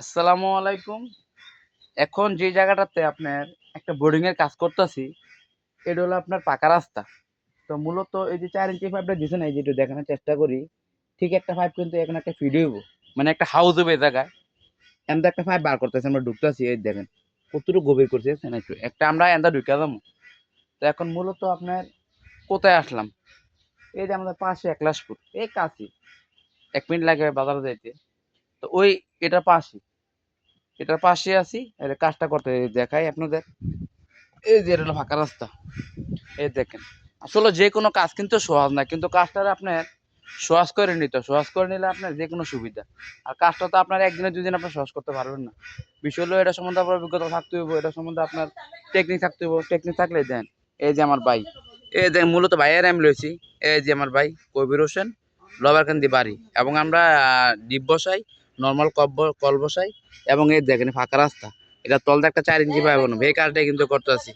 আসসালামু আলাইকুম। এখন যে জায়গাটাতে আপনার একটা বোর্ডিং এর কাজ করতেছি, এটা হলো আপনার পাকা রাস্তা। তো মূলত এই যে 4 ইঞ্চি পাইপটা দিছেন, এই যে একটু দেখানোর চেষ্টা করি। ঠিক একটা পাইপ কিন্তু এখানে একটা ফিড হইব, মানে একটা হাউস হবে এই জায়গায়। এমন একটা পাইপ বার করতেছি, আমরা ঢুকতেছি, এই দেখেন কতটুকু গভীর করছে দেখছেন? একটু একটা আমরা এন্দা ঢুকে যাবো। তো এখন মূলত আপনার কোথায় আসলাম? এই যে আমাদের পাশে একলাশপুর, এই কাছে 1 মিনিট লাগে বাজারে যাইতে। তো ওই এটার পাশে আছি, এই যে কাজটা করতে দেখাই আপনাদের। এই যে এটা হলো ফাঁকা রাস্তা, এই দেখেন। আসলে যে কোনো কাজ কিন্তু সহজ না, কিন্তু কাজটা আপনার সহজ করে নিলে আপনার যে কোনো সুবিধা। আর কাজটা তো আপনার একদিনে দুদিন আপনার সহজ করতে পারবেন না। বিষয় হলো এটা সম্বন্ধে আপনার অভিজ্ঞতা থাকতে হইব, এটা সম্বন্ধে আপনার টেকনিক থাকতে হইব। টেকনিক থাকলে দেন। এই যে আমার ভাই, এই যে মূলত ভাইয়ের আমি লইছি। এই যে আমার ভাই কবির হোসেন, লবারকান্দি বাড়ি, এবং আমরা ডিপ বসাই, নর্মাল কল বসাই, এবং এই দেখেন ফাঁকা রাস্তা, এটা তলতে একটা 4 ইঞ্চি পাইব না, এই কাজটাই কিন্তু করতে আছি।